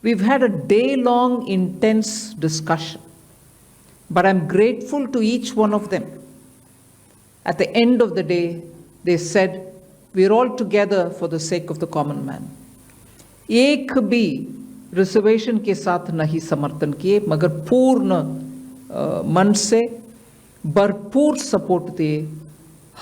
We've had a day-long intense discussion, but I'm grateful to each one of them. At the end of the day, they said, we're all together for the sake of the common man. एक भी reservation के साथ नहीं समर्थन किए, मगर पूर्ण मन से भरपूर सपोर्ट दिए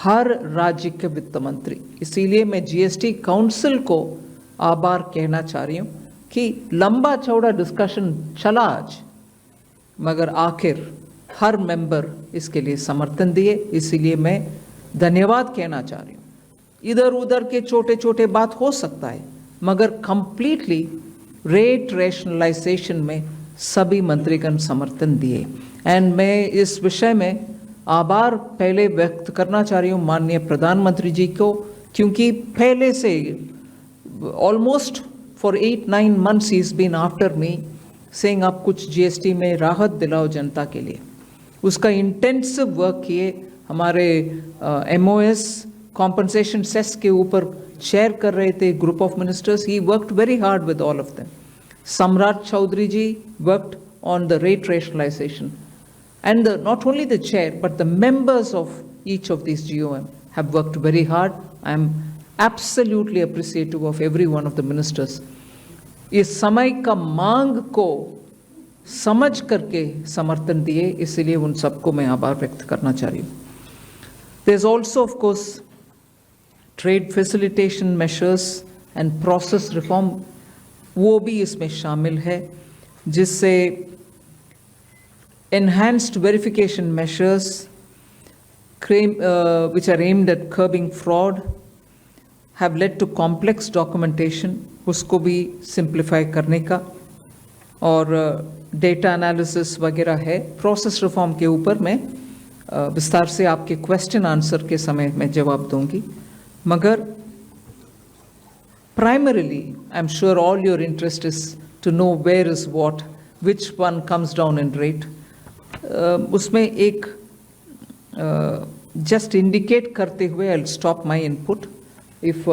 हर राज्य के वित्त मंत्री। इसीलिए मैं जीएसटी काउंसिल को आभार कहना चाह रही हूँ कि लंबा चौड़ा डिस्कशन चला आज, मगर आखिर हर मेंबर इसके लिए समर्थन दिए, इसीलिए मैं धन्यवाद कहना चाह रही हूँ। इधर उधर के छोटे छोटे बात हो सकता है, मगर कंप्लीटली रेट रैशनलाइजेशन में सभी मंत्रीगण समर्थन दिए। एंड मैं इस विषय में आभार पहले व्यक्त करना चाह रही हूँ माननीय प्रधानमंत्री जी को, क्योंकि पहले से ऑलमोस्ट फॉर 8-9 months ही is been after me saying आप कुछ जीएसटी में राहत दिलाओ जनता के लिए। उसका इंटेंसिव वर्क किए। हमारे एमओएस कॉम्पनसेशन सेस के ऊपर शेयर कर रहे थे group of ministers. He worked very hard with all of them. Samrat Choudhary ji worked on the rate rationalisation, and not only the chair but the members of each of these GOM have worked very hard. I am absolutely appreciative of every one of the ministers. इस समय का मांग को समझ करके समर्थन दिए, इसलिए उन सबको मैं आभार व्यक्त करना चाह रही हूँ। There's also of course trade facilitation measures and process reform, वो भी इसमें शामिल है, जिससे enhanced verification measures which are aimed at curbing fraud have led to complex documentation, उसको भी simplify करने का, और data analysis वगैरह है। process reform के ऊपर मैं विस्तार से आपके question answer के समय में जवाब दूंगी, मगर primarily I'm sure all your interest is to know where is what, which one comes down in rate. उसमें एक just indicate करते हुए I'll stop my input. If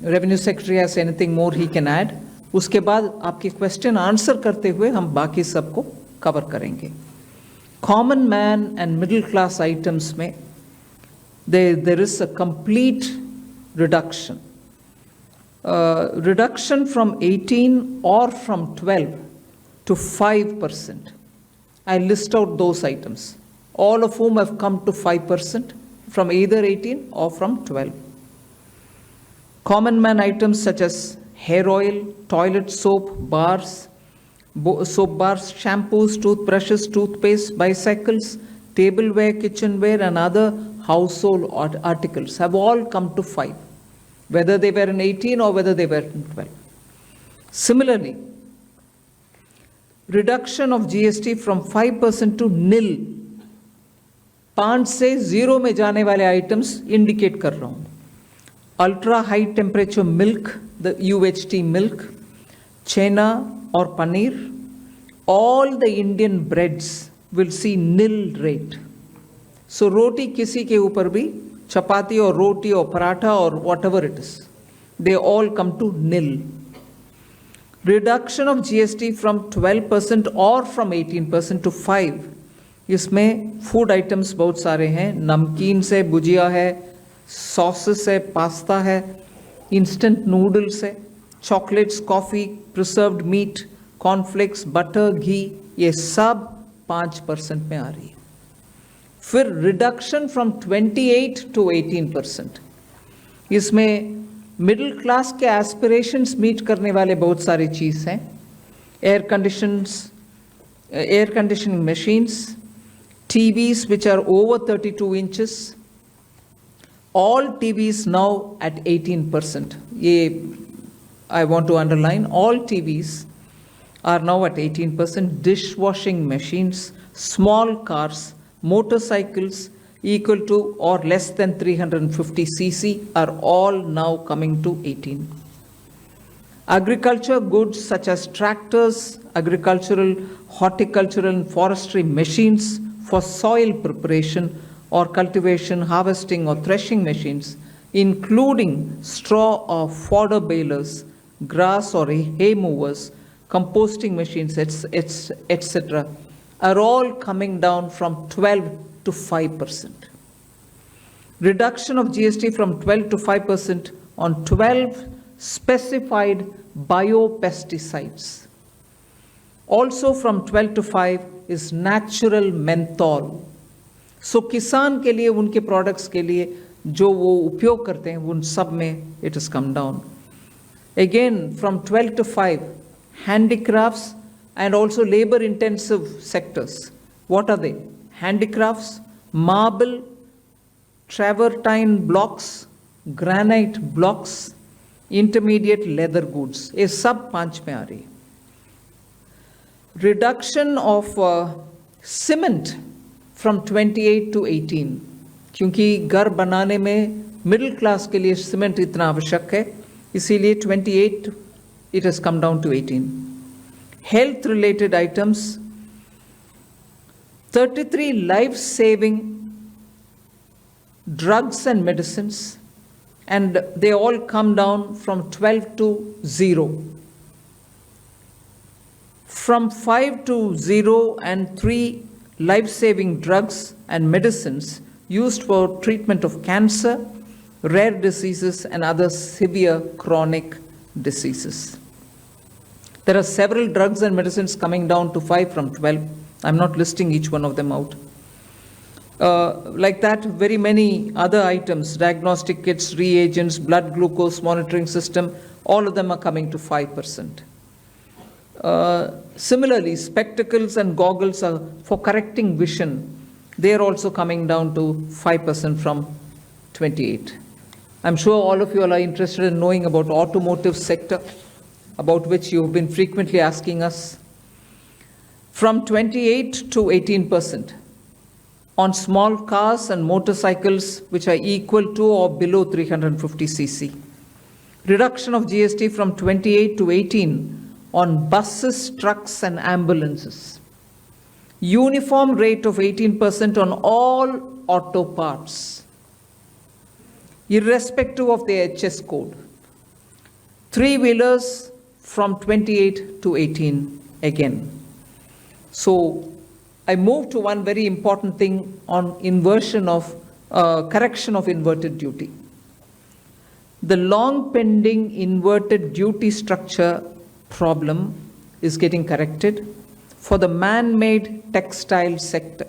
revenue secretary has anything more he can add. उसके बाद आपके question answer करते हुए हम बाकी सबको cover करेंगे। Common man and middle class items में there is a complete reduction. Reduction from 18 or from 12 to 5%. I list out those items, all of whom have come to 5% from either 18 or from 12. Common man items such as hair oil, toilet soap, bars, shampoos, toothbrushes, toothpaste, bicycles, tableware, kitchenware, and other household articles have all come to 5, whether they were in 18 or whether they were in 12. Similarly, reduction of GST from 5% to nil, 5 से 0 में जाने वाले items indicate कर रहा हूँ। Ultra high temperature milk, the UHT milk, chena और paneer, all the Indian breads will see nil rate. So roti किसी के ऊपर भी, chapati और roti और paratha or whatever it is, they all come to nil. Reduction of GST from 12% or from 18% to 5, इसमें food items बहुत सारे हैं। नमकीन से भुजिया है, सॉसेस है, पास्ता है, इंस्टेंट नूडल्स है, chocolates, coffee, preserved meat, cornflakes, butter, घी, ये सब 5% में आ रही है। फिर रिडक्शन फ्रॉम 28 to 18%, इसमें मिडिल क्लास के एस्पिरेशंस मीट करने वाले बहुत सारी चीज़ हैं। Air conditioning machines, TVs which are over 32 inches, all TVs now at 18%. ये I want to underline, all TVs are now at 18%. Dishwashing machines, small cars, motorcycles equal to or less than 350 cc are all now coming to 18. Agriculture goods such as tractors, agricultural, horticultural and forestry machines for soil preparation or cultivation, harvesting or threshing machines, including straw or fodder balers, grass or hay movers, composting machines, etc., are all coming down from 12 to 5%. Reduction of GST from 12 to 5% on 12 specified biopesticides. Also from 12 to 5 is natural menthol. So किसान के लिए उनके products के लिए जो वो उपयोग करते हैं उन सब में it has come down. Again from 12 to 5, handicrafts and also labor intensive sectors. What are they? Handicrafts, marble, travertine blocks, granite blocks, intermediate leather goods. ये सब 5 में आ रही है. Reduction of cement from 28 to 18. क्योंकि घर बनाने में middle class के लिए cement इतना आवश्यक है, इसीलिए 28 it has come down to 18. Health related items, 33 life-saving drugs and medicines, and they all come down from 12 to 0. From 5 to 0 and 3 life-saving drugs and medicines used for treatment of cancer, rare diseases, and other severe chronic diseases. There are several drugs and medicines coming down to 5 from 12. I'm not listing each one of them out. Like that, very many other items, diagnostic kits, reagents, blood glucose monitoring system, all of them are coming to 5%. Similarly, spectacles and goggles are for correcting vision. They are also coming down to 5% from 28. I'm sure all of you all are interested in knowing about automotive sector, about which you've been frequently asking us. From 28 to 18% on small cars and motorcycles which are equal to or below 350 cc. Reduction of GST from 28 to 18 on buses, trucks, and ambulances. Uniform rate of 18% on all auto parts, irrespective of the HS code. Three-wheelers from 28 to 18 again. So I move to one very important thing on inversion of correction of inverted duty. The long pending inverted duty structure problem is getting corrected for the man-made textile sector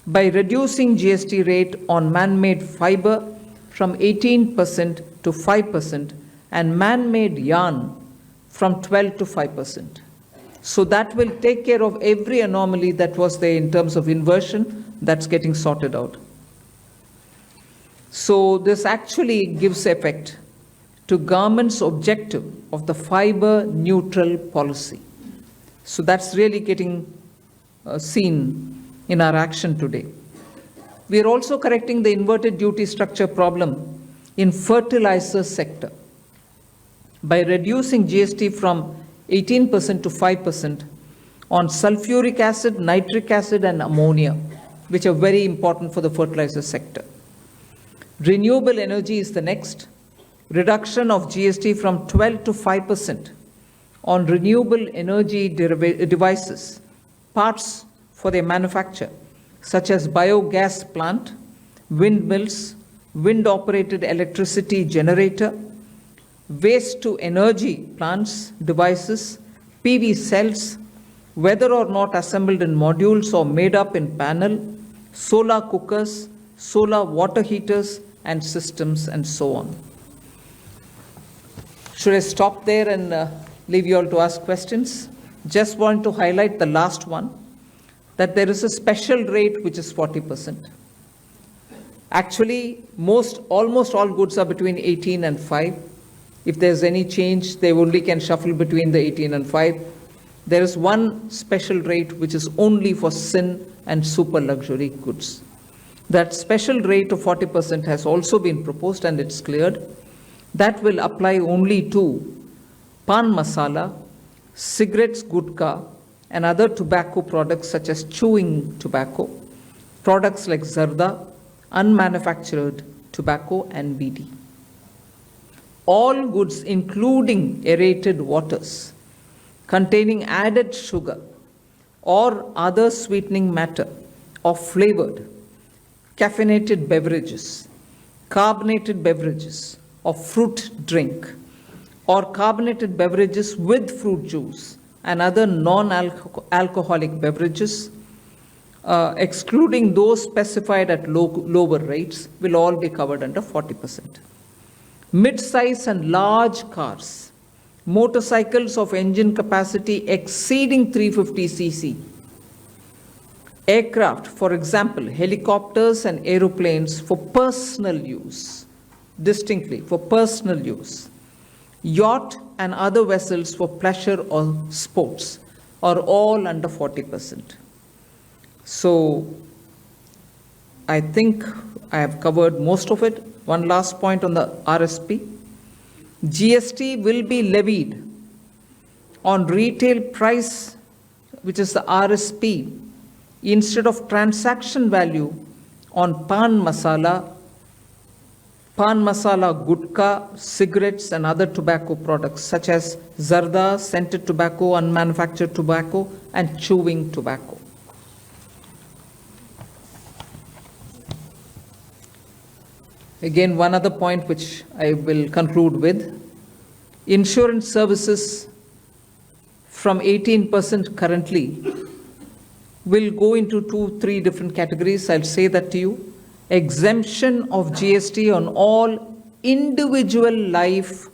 by reducing GST rate on man-made fiber from 18% to 5% and man-made yarn from 12 to 5%. So that will take care of every anomaly that was there in terms of inversion. That's getting sorted out. So this actually gives effect to government's objective of the fiber neutral policy. So that's really getting seen in our action today. We are also correcting the inverted duty structure problem in fertilizer sector by reducing GST from 18% to 5% on sulfuric acid, nitric acid, and ammonia, which are very important for the fertilizer sector. Renewable energy is the next. Reduction of GST from 12 to 5% on renewable energy devices, parts for their manufacture, such as biogas plant, windmills, wind-operated electricity generator, waste-to-energy plants, devices, PV cells, whether or not assembled in modules or made up in panel, solar cookers, solar water heaters, and systems, and so on. Should I stop there and leave you all to ask questions? Just want to highlight the last one, that there is a special rate which is 40%. Actually, almost all goods are between 18 and 5. If there's any change, they only can shuffle between the 18 and 5. There is one special rate which is only for sin and super luxury goods. That special rate of 40% has also been proposed and it's cleared. That will apply only to pan masala, cigarettes, gutka, and other tobacco products such as chewing tobacco, products like zarda, unmanufactured tobacco, and BD. All goods, including aerated waters, containing added sugar or other sweetening matter or flavored, caffeinated beverages, carbonated beverages or fruit drink, or carbonated beverages with fruit juice and other non-alcoholic beverages, excluding those specified at lower rates, will all be covered under 40%. Mid-size and large cars, motorcycles of engine capacity exceeding 350 cc, aircraft, for example, helicopters and aeroplanes for personal use, distinctly for personal use, yacht and other vessels for pleasure or sports are all under 40%. So I think I have covered most of it. One last point on the RSP. GST will be levied on retail price, which is the RSP, instead of transaction value on pan masala, gutka, cigarettes and other tobacco products such as zarda, scented tobacco, unmanufactured tobacco and chewing tobacco. Again, one other point which I will conclude with. Insurance services from 18% currently will go into 2-3 different categories. I'll say that to you. Exemption of GST on all individual life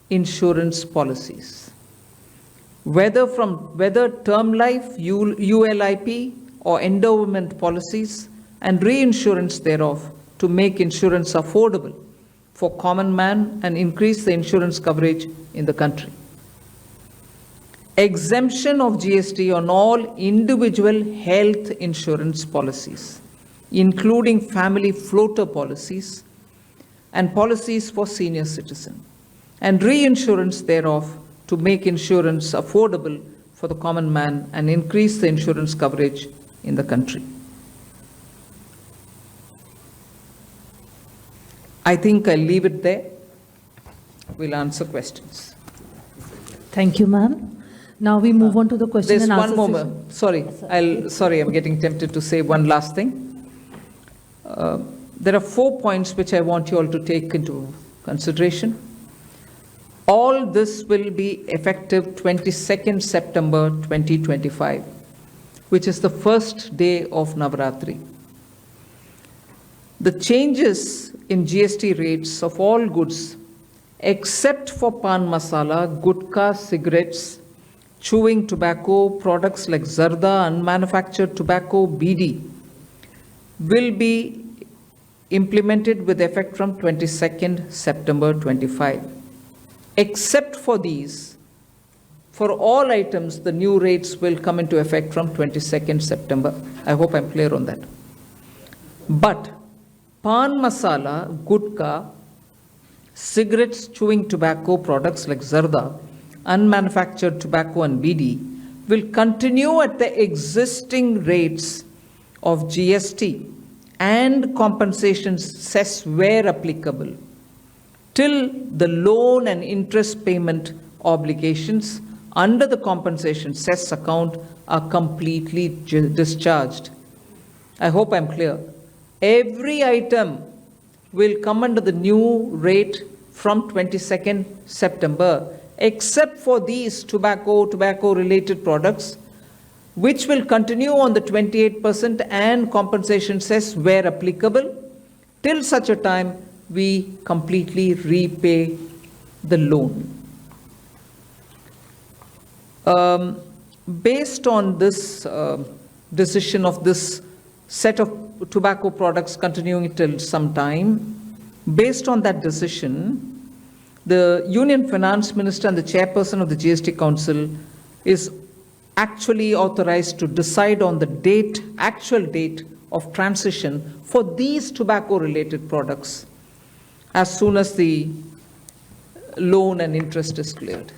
insurance policies. Whether term life, ULIP or endowment policies and reinsurance thereof, to make insurance affordable for common man and increase the insurance coverage in the country. Exemption of GST on all individual health insurance policies, including family floater policies and policies for senior citizens, and reinsurance thereof to make insurance affordable for the common man and increase the insurance coverage in the country. I think I'll leave it there. We'll answer questions. Thank you, ma'am. Now we move on to the question There's and answer one more. session. Sorry, I'm getting tempted to say one last thing. There are 4 points which I want you all to take into consideration. All this will be effective 22nd September 2025, which is the first day of Navaratri. The changes in GST rates of all goods, except for pan masala, gutka, cigarettes, chewing tobacco, products like zarda, unmanufactured tobacco, BD, will be implemented with effect from 22nd September 25. Except for these, for all items, the new rates will come into effect from 22nd September. I hope I'm clear on that. But pan masala, gutka, cigarettes, chewing tobacco, products like zarda, unmanufactured tobacco and BD will continue at the existing rates of GST and compensation cess where applicable till the loan and interest payment obligations under the compensation cess account are completely discharged. I hope I'm clear. Every item will come under the new rate from 22nd September, except for these tobacco-related products, which will continue on the 28% and compensation cess where applicable, till such a time we completely repay the loan. Based on this decision of this set of tobacco products continuing till some time, based on that decision, the Union Finance Minister and the Chairperson of the GST Council is actually authorized to decide on the actual date of transition for these tobacco-related products as soon as the loan and interest is cleared.